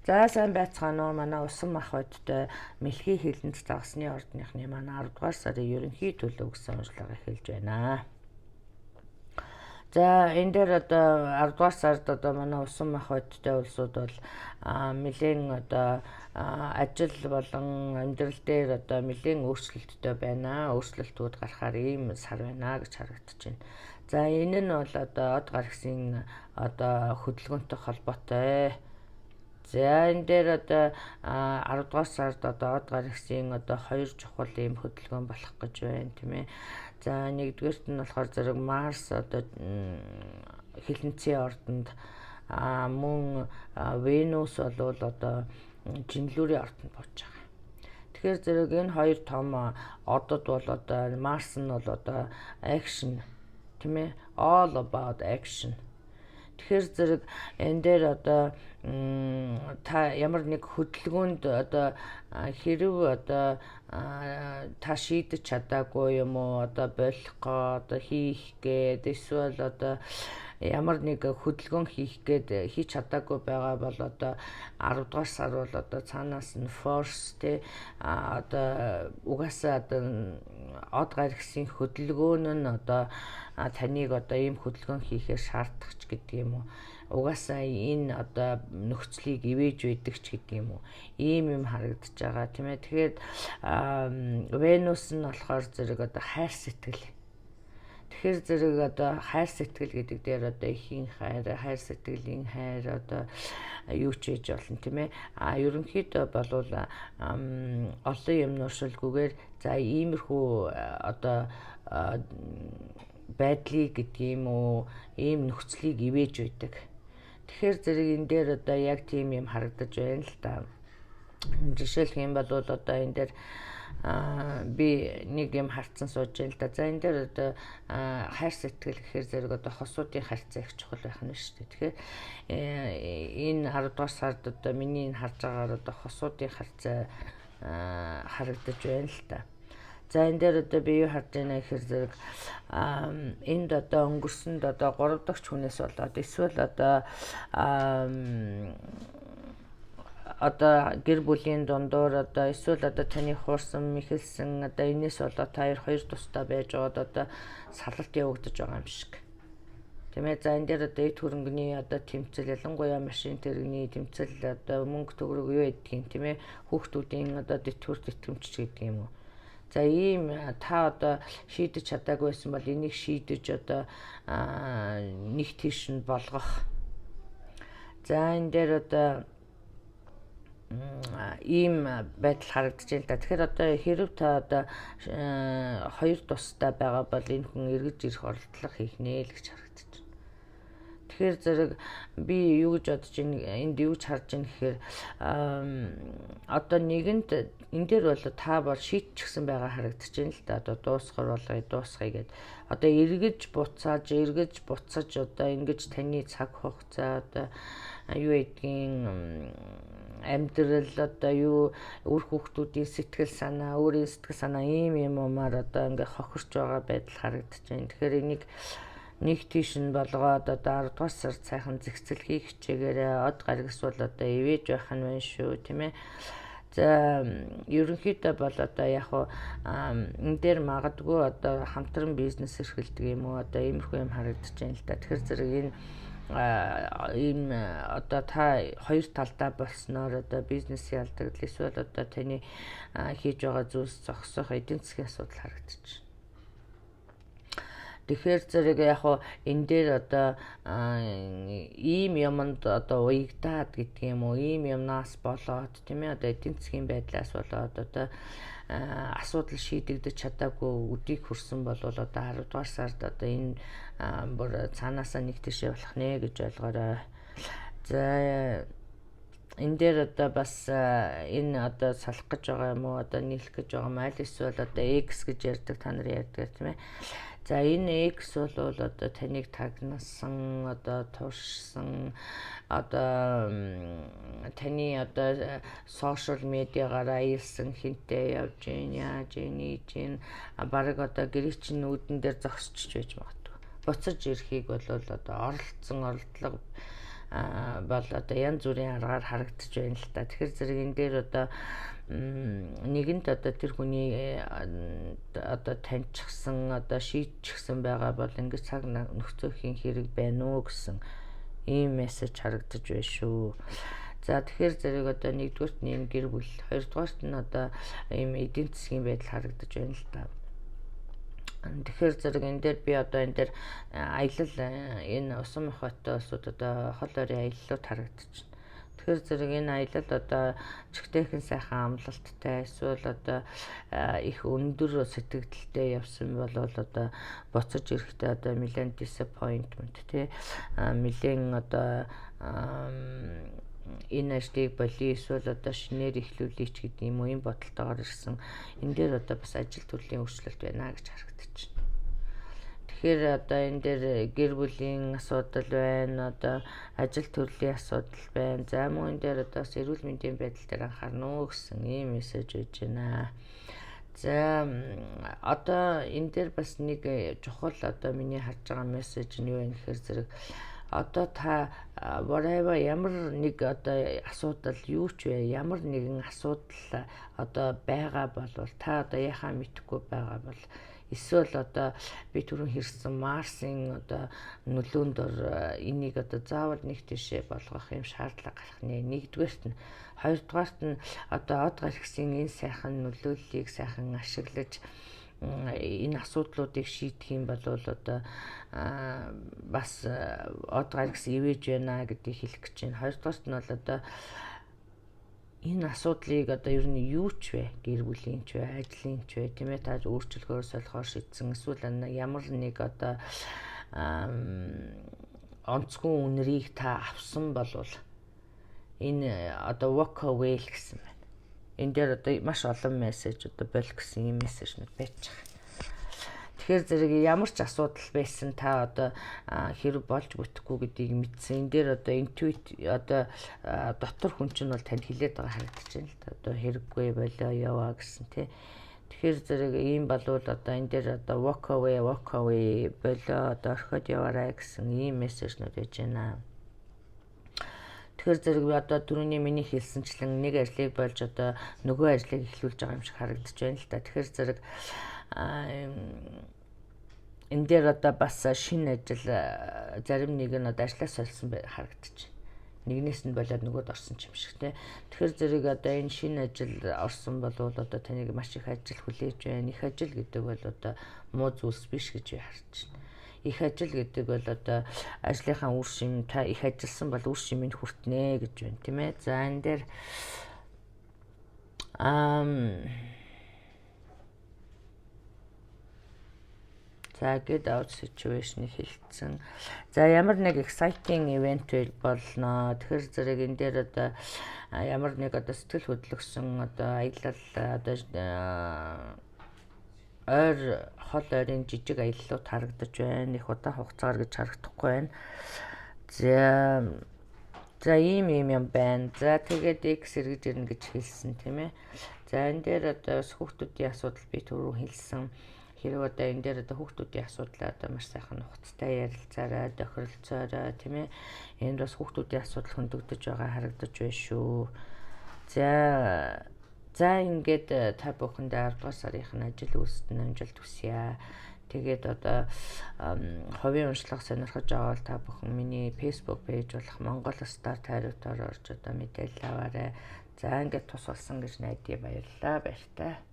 За сайн байцгаана уу манай усан мах бодтой мэлхий хилэнд загсны ордныхны манай 10 дугаар сарын ерөнхий төлөв гэсэн уншлага эхэлж байна. За энэ дээр одоо 10 дугаар сард одоо манай усан мах бодтой улсууд бол нэлээд одоо ажил болон амьдрал дээр одоо нэлээд өөрчлөлттэй байна. Өөрчлөлтүүд гарахаар ийм сар байна гэж харагдаж байна. За энэ нь бол одоо од гар гисэн одоо хөдөлгөөнтэй холбоотой. За энэ дээр одоо 10 дугаар сард одоо од гар гисэн одоо хоёр чухал ийм хөдөлгөөн болох гэж байна тийм ээ. За нэгдүгээрт нь болохоор зэрэг Марс одоо хилэнцгийн ордонд мөн Венус бол одоо жинлүүрийн ордонд бууж байгаа. Тэгэхээр зэрэг энэ хоёр том одод бол одоо Марс нь бол одоо action тийм ээ, all about action. Тэгэхээр зэрэг энэ дээр одоо та ямар нэг хөдөлгөөнд одоо хэрэг одоо та шийдэж чадаагүй юм уу одоо болох одоо хийх гээд эсвэл одоо ямар нэг хөдөлгөөн хийх гээд хийж чадаагүй байгаа бол одоо 10 дугаар сар бол одоо цаанаас нь force те одоо угаасаа одоо од гар гисэн хөдөлгөөн нь одоо таныг одоо ийм хөдөлгөөн хийхээр шаардах ч гэдэг юм уу. Угаасаа энэ одоо нөхцөлийг ивэж байдаг ч гэдэг юм уу. Ийм харагдаж байгаа тийм ээ. Тэгэхээр Венус нь болохоор зэрэг одоо хайр сэтгэл. Тэгэхээр зэрэг одоо хайр сэтгэл гэдэг дээр одоо ихийн хайр сэтгэлийн хайр одоо юу ч хийж болно тийм ээ. Ерөнхийдөө болвол олон юм нуршилгүйгээр за иймэрхүү одоо байдлыг гэдэг юм уу, ийм нөхцөлийг ивэж байдаг. Тэгэхээр зэрэг энэ дээр одоо яг тийм юм харагдаж байна л да. Жишээлх юм бол одоо энэ дээр би нэг юм харцсан сууж байна л да. За энэ дээр одоо хайр сэтгэл гэхээр зэрэг одоо хосуудын харьцаа их чухал байх нь шүү дээ. Тэгэхээр энэ 10 дугаар сард одоо миний энэ харж байгаагаар одоо хосуудын харьцаа харагдаж байна л да. За энэ дээр одоо би юу харж байна гэхээр зэрэг энд одоо өнгөрсөнд одоо 3 дахь хүнээс болоод эсвэл одоо гэр бүлийн дундуур одоо эсвэл одоо таны хуурсан мэхэлсэн одоо энэс болоод та хоёр тустай байж байгаад одоо салалт явагдаж байгаа юм шиг. Тийм ээ. За энэ дээр одоо эд хөрөнгөний одоо тэмцэл ялангуяа машин тэрэгний тэмцэл одоо мөнгө төгрөг юу гэдгийг тийм ээ. Хүүхдүүдийн одоо тэтгэвэр тэтгэмж гэдэг юм уу. За ийм та одоо шийдэж чадаагүй байсан бол энийг шийдэж одоо нэг тийш нь болгох. За энэ дээр одоо ийм байдал харагдаж байна та. Тэгэхээр одоо хэрв та одоо хоёр тустай байгаа бол энэ хүн эргэж ирэх оролдлого хийх нэ л гэж харагдаж байна. Тэгэхээр зэрэг би юу гэж бодож байна, энд юу ч харж байна гэхээр одоо нэгэнт энэ дээр бол та бол шийдчихсэн байгаа харагдаж байна л да. Одоо дуусгар болгоё, дуусгая гэд. Одоо эргэж буцаж одоо ингэж таны цаг хугацаа одоо юу гэдгийг амьдрал одоо юу үр хүүхдүүдийн сэтгэл санаа, өөрийн сэтгэл санаа ийм юмар одоо ингээ хохирч байгаа байдал харагдаж байна. Тэгэхээр энийг нэг тийш нь болгоод одоо 10 дугаар сард сайхан зэгцэл хийх хичээгээрээ од гаргас бол одоо ивэж байх нь байна шүү тийм ээ. За ерөнхийдөө бол одоо яг энэ дээр магадгүй одоо хамтран бизнес эрхэлдэг юм уу одоо иймэрхүү юм харагдаж байна л да. Тэгэхээр зэрэг энэ ийм одоо та хоёр талдаа болсноор одоо бизнес ялдагдлал эсвэл одоо таны хийж байгаа зүйлс зогсох эдийн засгийн асуудал харагдаж байна. Тэгэхээр зэрэг яг энэ дээр одоо ийм юмд одоо уягдаад гэдэг юм уу, ийм юмнаас болоод тийм ээ одоо эдийн засгийн байдлаас болоод одоо асуудал шийдэгдэж чадаагүй өдийг хүрсэн бол одоо 10 дугаар сард одоо энэ бүр цаанаасаа нэг тийшээ болох нэ гэж ойлгоорой. За энэ дээр одоо бас энэ одоо салах гэж байгаа юм уу одоо нийлэх гэж байгаа юм аль эсвэл одоо X гэж ярьдаг та нар ярьдаг тийм ээ. За энэ X бол одоо таныг тагнасан одоо туршсан одоо таны одоо сошиал медиагаар аялсан хинтээ явж гин яаж ийж гин бараг одоо гэрээ чинь нүүдэн дээр зогсчих байж магадгүй. Буцаж ирэхийг бол одоо оролдлого бол одоо янз бүрийн аргаар харагдаж байна л та. Тэгэхээр зэрэг энэ дээр одоо нэгэнд одоо тэр хүний одоо таньчихсан одоо шийдчихсэн байгаа бол ингэж цаг нөхцөхийн хэрэг байна уу гэсэн ийм мессеж харагдаж байна шүү. За тэгэхээр зэрэг одоо нэгдүгээрт нь энэ гэр бүл, хоёрдугаарт нь одоо ийм эдийн засгийн байдал харагдаж байна л та. Тэгэхээр зэрэг энэ дээр би одоо энэ дээр аялал энэ усан мохоттой улсууд одоо хол ойрын аяллууд харагдаж байна. Тэгэхээр зэрэг энэ аялал одоо чигтэйхэн сайхан амлалттай эсвэл одоо их өндөр сэтгэгдэлтэй явсан бол одоо буцаж ирэхдээ одоо нэлээд disappointment тий нэлээд одоо энэ ажлыг болий эсвэл одоо шинээр эхлүүлээч гэдэг юм уу ийм бодолтойгоор ирсэн. Энэ дээр одоо бас ажил төрлийн өөрчлөлт байна гэж харагдаж байна. Тэгэхээр одоо энэ дээр гэр бүлийн асуудал байна, одоо ажил төрлийн асуудал байна. За мөн энэ дээр одоо бас эрүүл мэндийн байдал дээр анхаарна уу гэсэн ийм мессеж өгж байна. За одоо энэ дээр бас нэг чухал одоо миний харж байгаа мессеж нь юу вэ гэхээр зэрэг одоо та whatever ямар нэг одоо асуудал юу ч вэ, ямар нэгэн асуудал одоо байгаа бол та одоо яхаа мэдэхгүй байгаа бол эсвэл одоо би түрүүн хэрсэн Марсын одоо нөлөөнд энийг одоо заавал нэг тийшээ болгох юм шаардлага гарах нэ. Нэгдүгээрт нь, хоёрдугаарт нь одоо од гаргасан энэ сайхан нөлөөллийг сайхан ашиглаж энэ асуудлуудыг шийдэх юм бол одоо бас од гаргасан ивэж байна гэдгийг хэлэх гэж байна. Хоёрдугаарт нь бол одоо энэ асуудлыг одоо ер нь юу ч вэ, гэр бүлийн ч вэ, ажлын ч вэ, тийм ээ, та өөрчлөлгөөр солихоор шийдсэн эсвэл ямар нэг одоо онцгой үнэрийг та авсан болвол энэ одоо walk away гэсэн байна. Энэ дээр одоо маш олон мессеж одоо бол гэсэн юм мессежнүүд байж байгаа. Тэгэхээр зэрэг ямар ч асуудал байсан та одоо хэрэг болж бүтэхгүй гэдгийг мэдсэн. Энэ дээр одоо интуит одоо дотор хүн чинь бол танд хэлээд байгаа харагдаж байна л да. Одоо хэрэггүй болоо яваа гэсэн тий. Тэгэхээр зэрэг ийм болвол одоо энэ дээр одоо walk away болоо одоо орхиод яваарай гэсэн ийм мессежнүүд байж байна. Тэгэхээр зэрэг одоо түрүүний миний хэлсэнчлэн нэг ажлыг болж одоо нөгөө ажлыг эхлүүлж байгаа юм шиг харагдаж байна л да. Тэгэхээр зэрэг энэ дээр одоо бас шинэ ажил зарим нэг нь одоо ажлаас олсон харагдаж байна. Нэгнээс нь болоод нөгөөд орсон юм шиг тий. Тэгэхээр зэрэг одоо энэ шинэ ажил орсон бол одоо таныг маш их ажил хүлээж байна. Их ажил гэдэг бол одоо муу зүйлс биш гэж би харж байна. Их ажил гэдэг бол одоо ажлынхаа үр шим та их ажилласан бол үр шимэнд хүртнэ гэж байна тийм ээ. За энэ дээр за get out situation-ыг хэлсэн. За ямар нэг exciting event болно. Тэгэхээр зэрэг энэ дээр одоо ямар нэг одоо сэтгэл хөдлөсөн одоо аялал одоо ойр хол ойрын жижиг аяллууд харагдаж байна. Их удаан хугацаагаар гэж харагдахгүй байна. За ийм юм байна. За тэгээд X эргэж ирнэ гэж хэлсэн тийм ээ. За энэ дээр одоо хүүхдүүдийн асуудал би түрүү хэлсэн. Хэрэг одоо энэ дээр одоо хүүхдүүдийн асуудлаа одоо маш сайхан нухацтай ярилцаарай, тохиролцоорой тийм ээ. Энд бас хүүхдүүдийн асуудал хөндөгдөж байгаа харагдаж байна шүү. За ингээд та бүхэндээ 10 дугаар сарын ажил үйлсэд амжилт хүсье. Тэгээд одоо ховын уншлага сонирхож байгаа бол та бүхэн миний Facebook пэйж болох Монгол Стар тайруудаар орж одоо мэдээлэл аваарай. За ингээд тус болсон гэж найдаа баярлалаа баяртай.